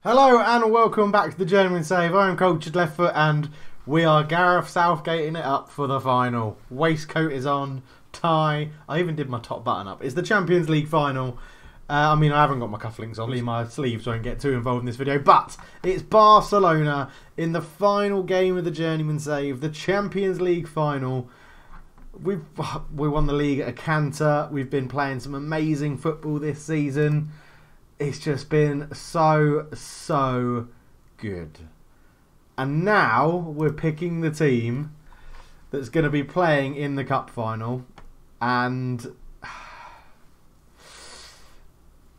Hello and welcome back to the Journeyman Save. I am Cultured Left Foot and we are Gareth Southgating it up for the final. Waistcoat is on, tie. I even did my top button up. It's the Champions League final. I haven't got my cufflinks on. My sleeves won't get too involved in this video. But it's Barcelona in the final game of the Journeyman Save. The Champions League final. We won the league at a canter. We've been playing some amazing football this season. It's just been so good. And now we're picking the team that's going to be playing in the cup final. And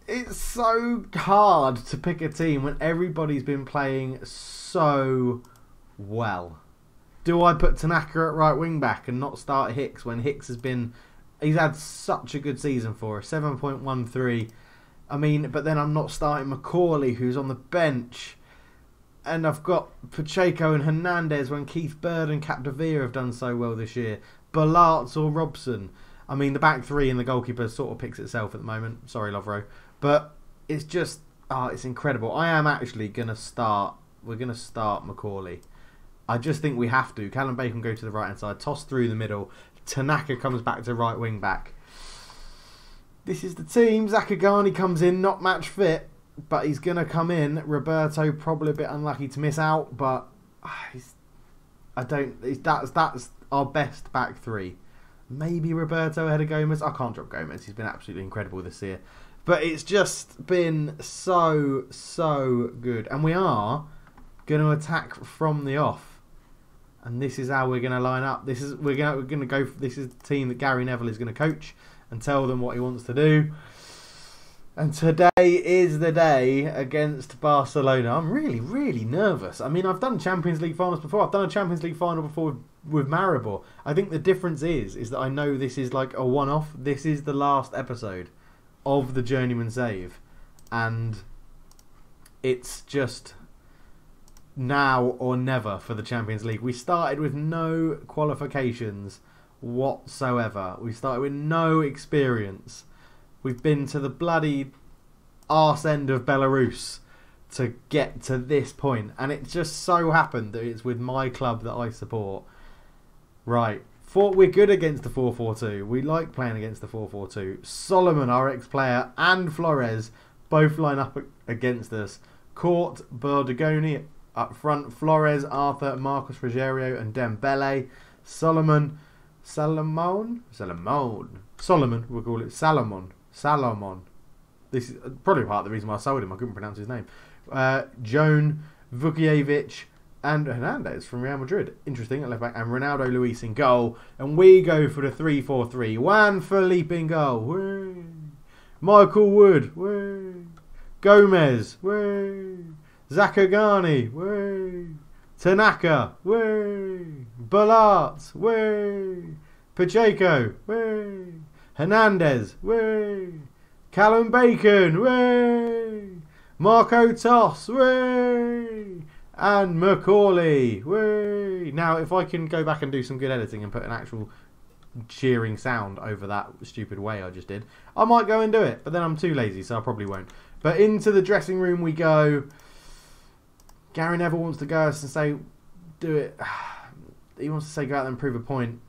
it's so hard to pick a team when everybody's been playing so well. Do I put Tanaka at right wing back and not start Hicks when Hicks he's had such a good season for us, 7.13. But then I'm not starting Macaulay, who's on the bench. And I've got Pacheco and Hernandez when Keith Bird and Capdevila have done so well this year. Ballarts or Robson. The back three and the goalkeeper sort of picks itself at the moment. Sorry, Lovro. But it's just, it's incredible. I am actually going to start, we're going to start Macaulay. I just think we have to. Callum Bacon go to the right-hand side, toss through the middle. Tanaka comes back to right wing back. This is the team. Zakagani comes in, not match fit, but he's going to come in. Roberto probably a bit unlucky to miss out, but that's our best back three. Maybe Roberto ahead of Gomez. I can't drop Gomez. He's been absolutely incredible this year. But it's just been so good. And we are going to attack from the off. And this is how we're going to line up. This is the team that Gary Neville is going to coach and tell them what he wants to do. And today is the day against Barcelona. I'm really nervous. I've done Champions League finals before. I've done a Champions League final before with Maribor. I think the difference is that I know this is like a one-off. This is the last episode of the Journeyman Save. And it's just now or never for the Champions League. We started with no qualifications whatsoever. We started with no experience. We've been to the bloody arse end of Belarus to get to this point, and it just so happened that it's with my club that I support. Right, we're good against the 4-4-2. We like playing against the 4-4-2. Solomon, our ex-player, and Flores both line up against us. Court, Bordogoni up front. Flores, Arthur, Marcos Rogerio, and Dembele. Solomon, we'll call it Salomon. This is probably part of the reason why I sold him. I couldn't pronounce his name. Joan, Vukiewicz, and Hernandez from Real Madrid. Interesting at left back. And Ronaldo Luis in goal. And we go for the 3-4-3. Juan Felipe in goal. Whee! Michael Wood. Whee! Gomez. Whee! Zakagani. Whee! Tanaka. Whee! Ballarts. Whee! Pacheco. Whee! Hernandez. Whee! Callum Bacon. Whee! Marco Toss. Whee! And Macaulay. Whee! Now, if I can go back and do some good editing and put an actual cheering sound over that stupid way I just did, I might go and do it. But then I'm too lazy, so I probably won't. But into the dressing room we go. Gary Neville wants to go and say, do it. He wants to say, go out there and prove a point.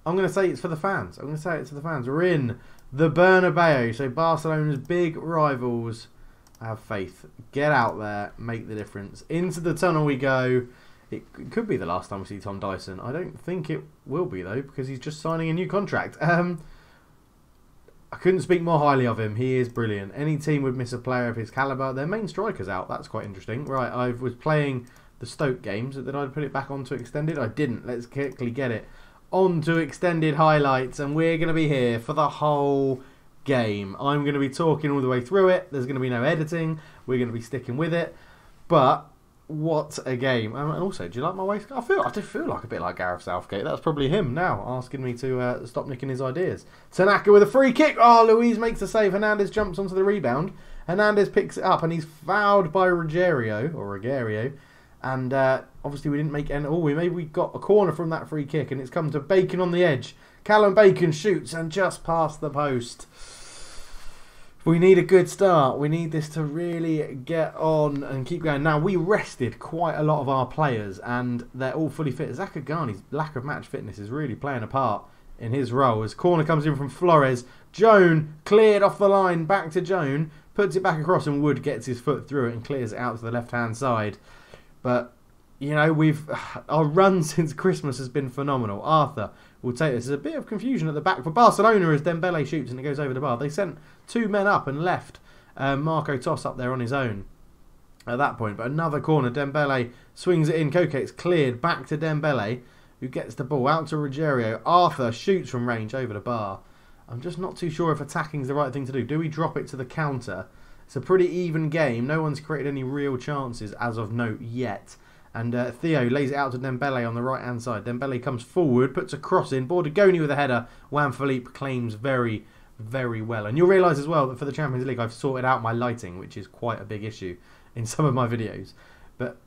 I'm going to say it's for the fans. We're in the Bernabeu. So Barcelona's big rivals. Have faith. Get out there. Make the difference. Into the tunnel we go. It could be the last time we see Tom Dyson. I don't think it will be, though, because he's just signing a new contract. I couldn't speak more highly of him. He is brilliant. Any team would miss a player of his calibre. Their main striker's out. That's quite interesting. Right, I was playing the Stoke games. Did I put it back onto extended? I didn't. Let's quickly get it onto extended highlights, and we're going to be here for the whole game. I'm going to be talking all the way through it. There's going to be no editing. We're going to be sticking with it. But what a game. And also, do you like my waistcoat? I do feel like a bit like Gareth Southgate. That's probably him now asking me to stop nicking his ideas. Tanaka with a free kick. Oh, Luis makes the save. Hernandez jumps onto the rebound. Hernandez picks it up and he's fouled by Rogerio. And obviously we didn't make any. We got a corner from that free kick, and it's come to Bacon on the edge. Callum Bacon shoots and just past the post. We need a good start. We need this to really get on and keep going. Now, we rested quite a lot of our players, and they're all fully fit. Zakagani's lack of match fitness is really playing a part in his role. As corner comes in from Flores, Joan cleared off the line, back to Joan, puts it back across, and Wood gets his foot through it and clears it out to the left-hand side. But, you know, our run since Christmas has been phenomenal. Arthur will take this. There's a bit of confusion at the back for Barcelona as Dembele shoots and it goes over the bar. They sent 2 men up and left Marco Tos up there on his own at that point. But another corner, Dembele swings it in. Koke, it's cleared back to Dembele, who gets the ball out to Ruggiero. Arthur shoots from range over the bar. I'm just not too sure if attacking is the right thing to do. Do we drop it to the counter? It's a pretty even game. No one's created any real chances as of note yet. And Theo lays it out to Dembele on the right-hand side. Dembele comes forward, puts a cross in. Bordogoni with a header. Juan Philippe claims very, very well. And you'll realise as well that for the Champions League, I've sorted out my lighting, which is quite a big issue in some of my videos. But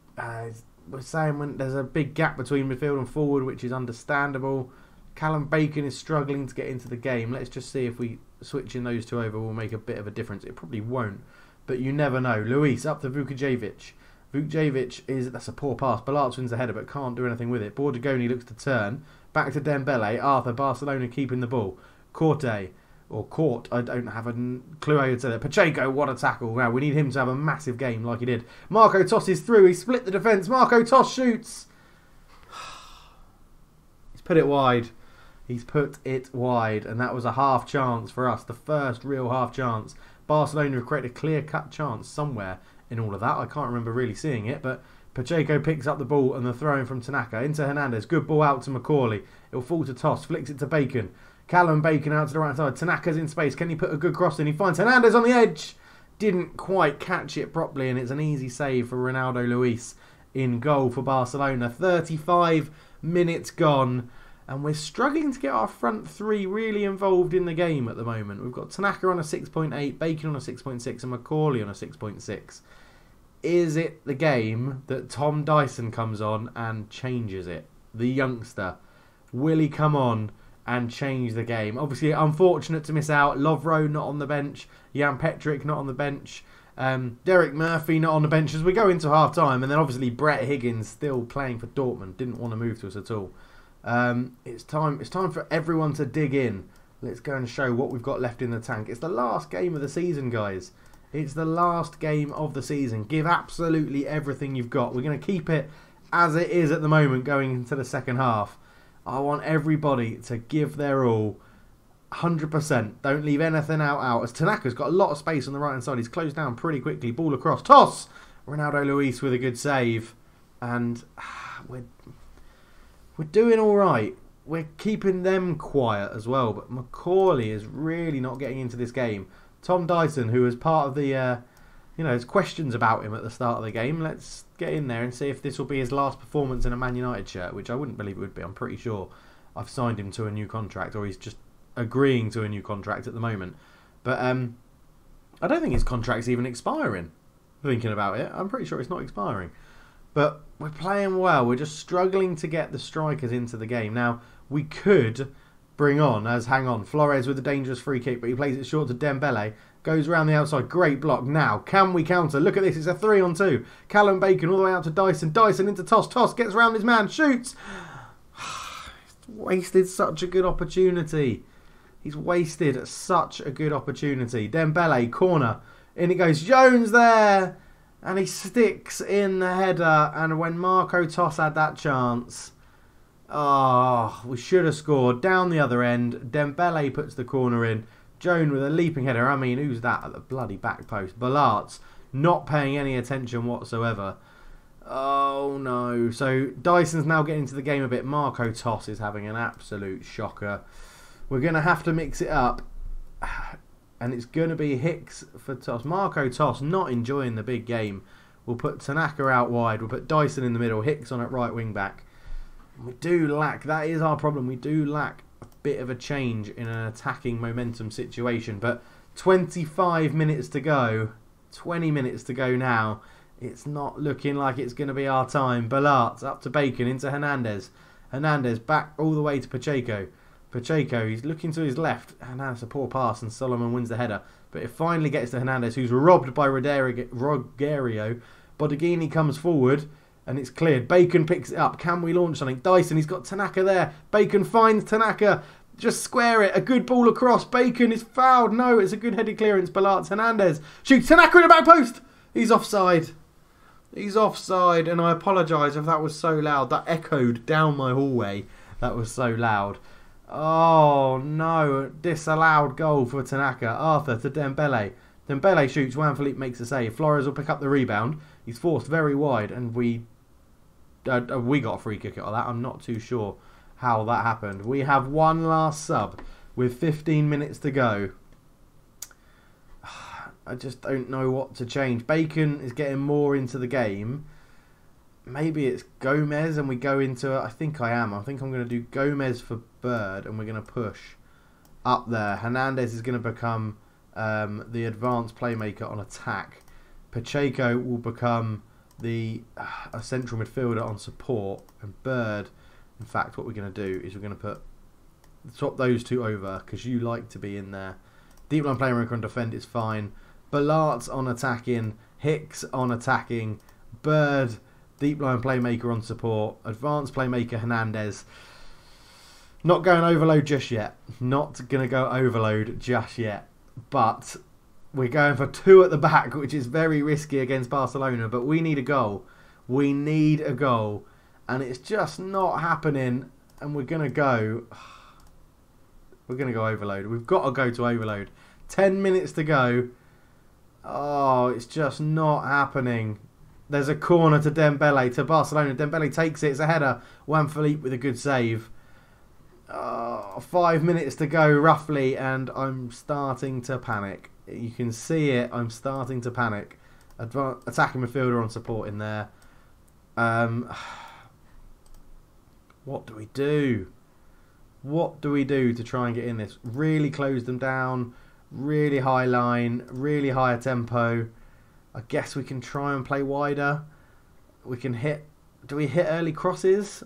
we're saying when there's a big gap between midfield and forward, which is understandable. Callum Bacon is struggling to get into the game. Let's just see if we switching those two over will make a bit of a difference. It probably won't, but you never know. Luis up to Vukojevic. Vukojevic that's a poor pass. Balart wins the header but can't do anything with it. Bordogoni looks to turn. Back to Dembele. Arthur, Barcelona keeping the ball. Court, I don't have a clue how you'd say that. Pacheco, what a tackle. Wow, we need him to have a massive game like he did. Marco Tos is through. He split the defence. Marco Tos shoots. He's put it wide. He's put it wide. And that was a half chance for us. The first real half chance. Barcelona have created a clear-cut chance somewhere in all of that. I can't remember really seeing it, but Pacheco picks up the ball and the throw-in from Tanaka into Hernandez. Good ball out to Macaulay. It'll fall to Tos. Flicks it to Bacon. Callum Bacon out to the right side. Tanaka's in space. Can he put a good cross in? He finds Hernandez on the edge. Didn't quite catch it properly, and it's an easy save for Ronaldo Luis in goal for Barcelona. 35 minutes gone, and we're struggling to get our front three really involved in the game at the moment. We've got Tanaka on a 6.8, Bacon on a 6.6, and Macaulay on a 6.6. Is it the game that Tom Dyson comes on and changes it? The youngster. Will he come on and change the game? Obviously, unfortunate to miss out. Lovro not on the bench. Jan Petric not on the bench. Derek Murphy not on the bench as we go into half-time. And then obviously Brett Higgins still playing for Dortmund. Didn't want to move to us at all. It's time for everyone to dig in. Let's go and show what we've got left in the tank. It's the last game of the season, guys. It's the last game of the season. Give absolutely everything you've got. We're going to keep it as it is at the moment going into the second half. I want everybody to give their all, 100%. Don't leave anything out. As Tanaka's got a lot of space on the right-hand side. He's closed down pretty quickly. Ball across. Toss! Ronaldo Luis with a good save. And we're doing all right. We're keeping them quiet as well. But Macaulay is really not getting into this game. Tom Dyson, who was part of the, there's questions about him at the start of the game. Let's get in there and see if this will be his last performance in a Man United shirt, which I wouldn't believe it would be. I'm pretty sure I've signed him to a new contract, or he's just agreeing to a new contract at the moment. But I don't think his contract's even expiring, thinking about it. I'm pretty sure it's not expiring. But we're playing well. We're just struggling to get the strikers into the game. Now, we could bring on, Flores with a dangerous free kick, but he plays it short to Dembele. Goes around the outside. Great block. Now, can we counter? Look at this. It's a 3-on-2. Callum Bacon all the way out to Dyson. Dyson into Tos. Tos gets around his man. Shoots. Wasted such a good opportunity. He's wasted such a good opportunity. Dembele, corner. In it goes. Jones there. And he sticks in the header. And when Marco Tos had that chance, we should have scored. Down the other end. Dembele puts the corner in. Joan with a leaping header. I mean, who's that at the bloody back post? Ballart's not paying any attention whatsoever. Oh no. So Dyson's now getting into the game a bit. Marco Tos is having an absolute shocker. We're going to have to mix it up. And it's going to be Hicks for Tos. Marco Tos not enjoying the big game. We'll put Tanaka out wide. We'll put Dyson in the middle. Hicks on at right wing back. We do lack, that is our problem, we do lack a bit of a change in an attacking momentum situation. But 25 minutes to go, 20 minutes to go now. It's not looking like it's going to be our time. Ballart up to Bacon, into Hernandez. Hernandez back all the way to Pacheco. Pacheco, he's looking to his left. And that's a poor pass, and Solomon wins the header. But it finally gets to Hernandez, who's robbed by Rogerio. Bodeghini comes forward, and it's cleared. Bacon picks it up. Can we launch something? Dyson, he's got Tanaka there. Bacon finds Tanaka. Just square it. A good ball across. Bacon is fouled. No, it's a good headed clearance. Balart Hernandez shoots Tanaka in the back post. He's offside. He's offside, and I apologise if that was so loud. That echoed down my hallway. That was so loud. Oh, no. Disallowed goal for Tanaka. Arthur to Dembele. Dembele shoots. Juan Philippe makes a save. Flores will pick up the rebound. He's forced very wide, and we got a free kick out of that. I'm not too sure how that happened. We have one last sub with 15 minutes to go. I just don't know what to change. Bacon is getting more into the game. Maybe it's Gomez and we go into... I think I'm going to do Gomez for Bird, and we're going to push up there. Hernandez is going to become the advanced playmaker on attack. Pacheco will become a central midfielder on support. And Bird, in fact, what we're going to do is we're going to swap those two over, because you like to be in there. Deep line playmaker on defend is fine. Balart on attacking. Hicks on attacking. Bird, deep line playmaker on support. Advanced playmaker Hernandez. Not going overload just yet. Not going to go overload just yet. But we're going for 2 at the back, which is very risky against Barcelona. But we need a goal. We need a goal. And it's just not happening. And we're going to go... We're going to go overload. We've got to go to overload. 10 minutes to go. Oh, it's just not happening. There's a corner to Dembele, to Barcelona. Dembele takes it. It's a header. Juan Philippe with a good save. 5 minutes to go, roughly, and I'm starting to panic. You can see it. I'm starting to panic. Attacking midfielder on support in there. What do we do? What do we do to try and get in this? Really close them down. Really high line. Really higher tempo. I guess we can try and play wider. We can hit... Do we hit early crosses?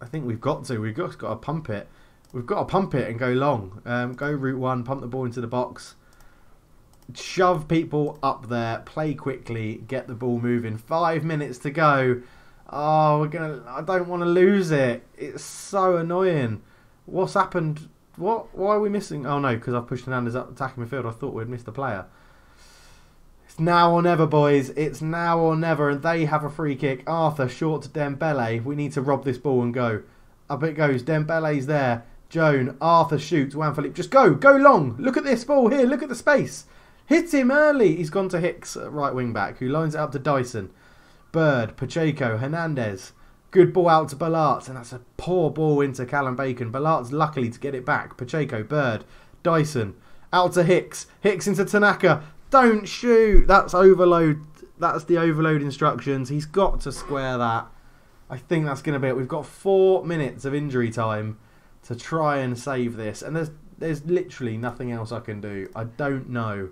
I think we've got to. We've got to pump it. We've got to pump it and go long. Go route one. Pump the ball into the box. Shove people up there. Play quickly. Get the ball moving. 5 minutes to go. Oh, I don't want to lose it. It's so annoying. What's happened? Why are we missing? Oh no, because I pushed Hernandez up attacking midfield. I thought we'd missed a player. It's now or never, boys. It's now or never, and they have a free kick. Arthur short to Dembele. We need to rob this ball and go. Up it goes. Dembele's there. Joan. Arthur shoots. Juan Philippe. Just go. Go long. Look at this ball here. Look at the space. Hit him early. He's gone to Hicks, right wing back, who lines it up to Dyson. Bird. Pacheco. Hernandez. Good ball out to Balart, and that's a poor ball into Callum Bacon. Balart's luckily to get it back. Pacheco, Bird, Dyson, out to Hicks. Hicks into Tanaka. Don't shoot. That's overload. That's the overload instructions. He's got to square that. I think that's going to be it. We've got 4 minutes of injury time to try and save this, and there's literally nothing else I can do. I don't know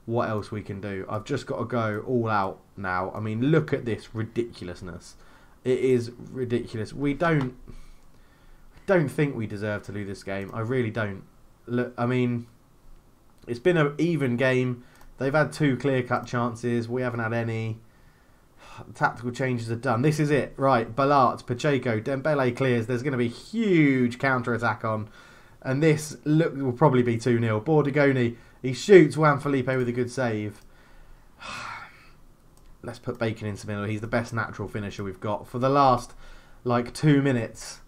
what else we can do. I've just got to go all out now. I mean, look at this ridiculousness. It is ridiculous. I don't think we deserve to lose this game. I really don't. Look, I mean, it's been an even game. They've had 2 clear-cut chances. We haven't had any. Tactical changes are done. This is it. Right, Balart, Pacheco, Dembele clears. There's going to be huge counter-attack on. And this will probably be 2-0. Bodeghini, he shoots Juan Philippe with a good save. Let's put Bacon into the middle. He's the best natural finisher we've got for the last, 2 minutes.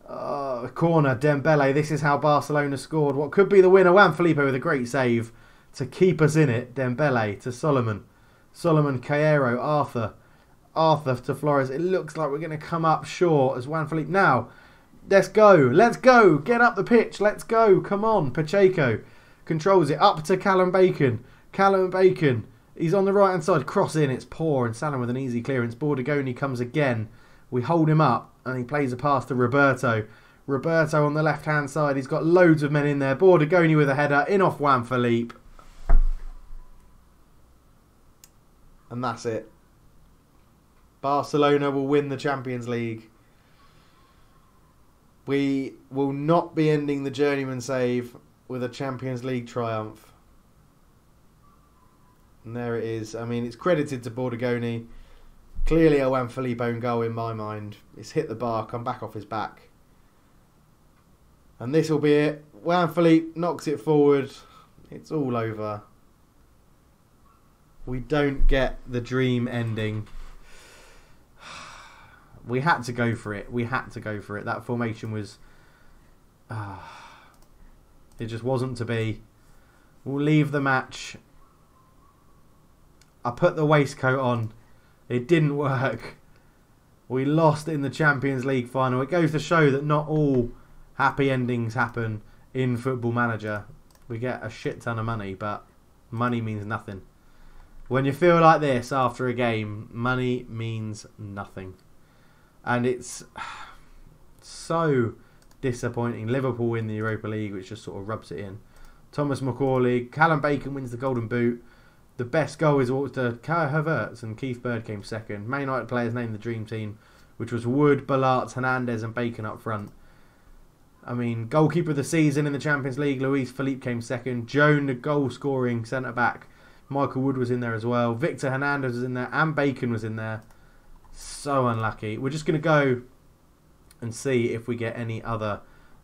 Corner, Dembele. This is how Barcelona scored. What could be the winner? Juan Philippe with a great save to keep us in it. Dembele to Solomon. Solomon, Caero, Arthur. Arthur to Flores. It looks like we're going to come up short as Juan Philippe. Now, let's go. Let's go. Get up the pitch. Let's go. Come on. Pacheco controls it. Up to Callum Bacon. Callum Bacon. He's on the right-hand side. Cross in. It's poor. And Salah with an easy clearance. Bodeghini comes again. We hold him up. And he plays a pass to Roberto. Roberto on the left-hand side. He's got loads of men in there. Bodeghini with a header. In off Juan Philippe. And that's it. Barcelona will win the Champions League. We will not be ending the journeyman save with a Champions League triumph. And there it is. I mean, it's credited to Bordogoni. Clearly a Juanfelipe own goal in my mind. It's hit the bar, come back off his back. And this will be it. Juanfelipe knocks it forward. It's all over. We don't get the dream ending. We had to go for it. We had to go for it. That formation was... it just wasn't to be. We'll leave the match. I put the waistcoat on. It didn't work. We lost in the Champions League final. It goes to show that not all happy endings happen in Football Manager. We get a shit ton of money, but money means nothing. When you feel like this after a game, money means nothing. And it's so disappointing. Liverpool win the Europa League, which just sort of rubs it in. Thomas McCauley, Callum Bacon wins the Golden Boot. The best goal is to Kai Havertz, and Keith Bird came second. Man United players named the Dream Team, which was Wood, Ballart, Hernandez and Bacon up front. I mean, goalkeeper of the season in the Champions League, Luis Felipe came second. Joan, the goal-scoring centre-back. Michael Wood was in there as well. Victor Hernandez was in there, and Bacon was in there. So unlucky. We're just going to go and see if we get any other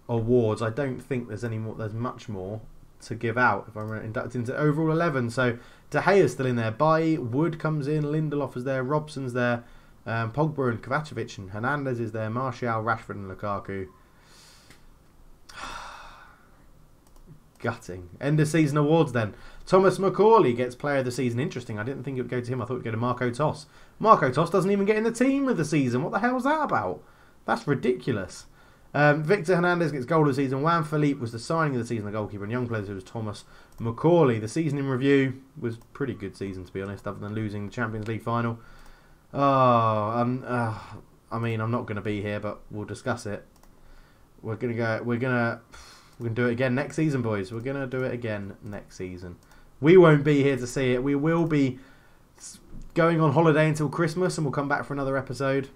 awards. I don't think there's any more. There's much more to give out if I'm inducted into overall 11. So De Gea's still in there. Bailly, Wood comes in. Lindelof is there. Robson's there. Pogba and Kovacevic and Hernandez is there. Martial, Rashford and Lukaku. Gutting. End of season awards then. Thomas McCauley gets player of the season. Interesting. I didn't think it would go to him. I thought it would go to Marco Toss. Marco Toss doesn't even get in the team of the season. What the hell is that about? That's ridiculous. Victor Hernandez gets goal of the season. Juanfelipe was the signing of the season, the goalkeeper, and young players was Thomas McCauley. The season in review was pretty good season, to be honest, other than losing the Champions League final. I mean, I'm not going to be here, but we'll discuss it. We're gonna do it again next season, boys. We're gonna do it again next season. We won't be here to see it. We will be going on holiday until Christmas, and we'll come back for another episode.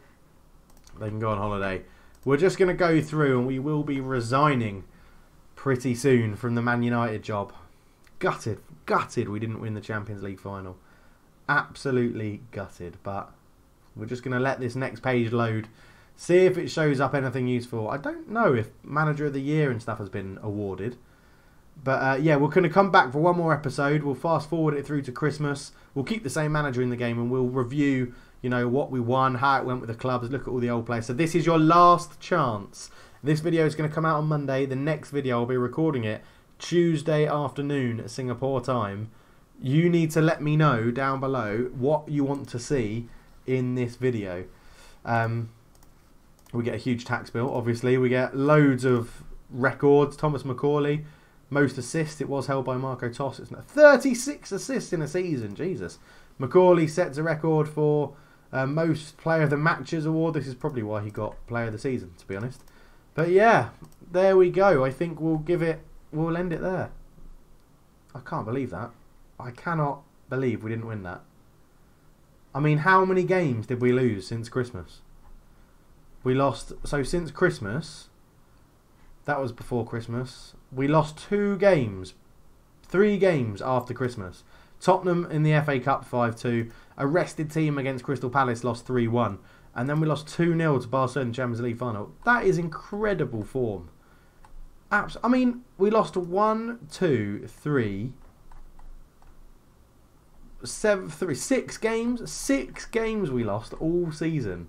They can go on holiday. We're just going to go through, and we will be resigning pretty soon from the Man United job. Gutted we didn't win the Champions League final. Absolutely gutted. But we're just going to let this next page load. See if it shows up anything useful. I don't know if Manager of the Year and stuff has been awarded. But yeah, we're going to come back for one more episode. We'll fast forward it through to Christmas. We'll keep the same manager in the game, and we'll review, you know, what we won, how it went with the clubs, look at all the old players. So this is your last chance. This video is going to come out on Monday. The next video, I'll be recording it Tuesday afternoon at Singapore time. You need to let me know down below what you want to see in this video. We get a huge tax bill, obviously. We get loads of records. Thomas McCauley, most assists. It was held by Marco Toss. It's 36 assists in a season. Jesus. McCauley sets a record for most player of the matches award. This is probably why he got player of the season, to be honest. But yeah, there we go. I think we'll end it there. I can't believe that. I cannot believe we didn't win that. I mean, how many games did we lose since Christmas? We lost, so since Christmas, that was before Christmas, we lost 2 games, 3 games after Christmas. Tottenham in the FA Cup 5-2, a rested team against Crystal Palace lost 3-1, and then we lost 2-0 to Barcelona in the Champions League final. That is incredible form. I mean, we lost 6 games. 6 games we lost all season.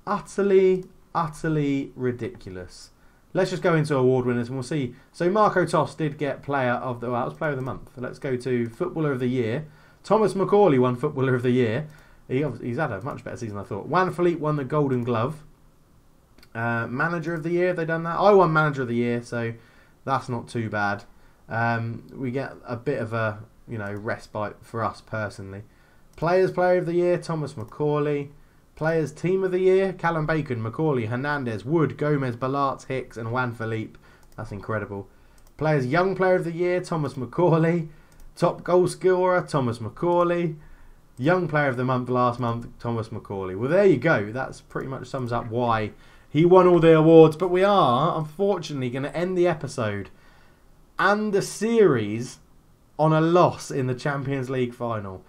Utterly ridiculous. Let's just go into award winners and we'll see. So Marco Toss did get player of the... Well, that was player of the month. Let's go to Footballer of the Year. Thomas McCauley won Footballer of the Year. He's had a much better season than I thought. Juanfelipe won the Golden Glove. Manager of the Year, have they done that? I won Manager of the Year, so that's not too bad. We get a bit of a, you know, respite for us personally. Players Player of the Year, Thomas McCauley. Players Team of the Year, Callum Bacon, McCauley, Hernandez, Wood, Gomez, Ballart, Hicks and Juanfelipe. That's incredible. Players Young Player of the Year, Thomas McCauley. Top Goal Scorer, Thomas McCauley. Young Player of the Month last month, Thomas McCauley. Well, there you go. That's pretty much sums up why He won all the awards, but we are, unfortunately, going to end the episode and the series on a loss in the Champions League final.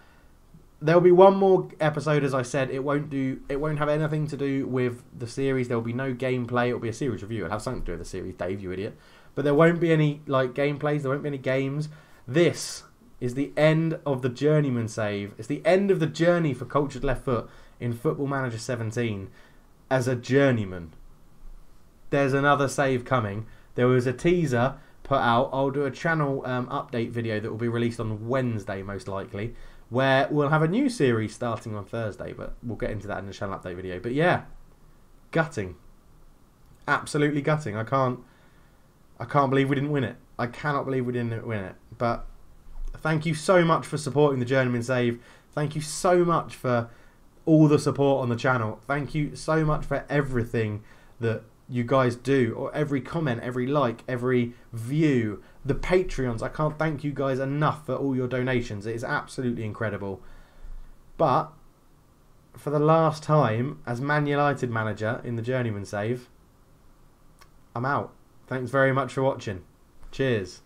There'll be one more episode, as I said. It won't have anything to do with the series. There'll be no gameplay. It'll be a series review. It'll have something to do with the series, Dave, you idiot. But there won't be any gameplays. There won't be any games. This is the end of the journeyman save. It's the end of the journey for Cultured Left Foot in Football Manager 17 as a journeyman. There's another save coming. There was a teaser put out. I'll do a channel update video that will be released on Wednesday, most likely, where we'll have a new series starting on Thursday, but we'll get into that in the channel update video. But yeah, gutting. Absolutely gutting. I can't believe we didn't win it. I cannot believe we didn't win it. But thank you so much for supporting the Journeyman Save. Thank you so much for all the support on the channel. Thank you so much for everything that you guys do, or every comment, every like, every view, the Patreons. I can't thank you guys enough for all your donations. It is absolutely incredible. But for the last time as Man United manager in the Journeyman Save, I'm out. Thanks very much for watching. Cheers.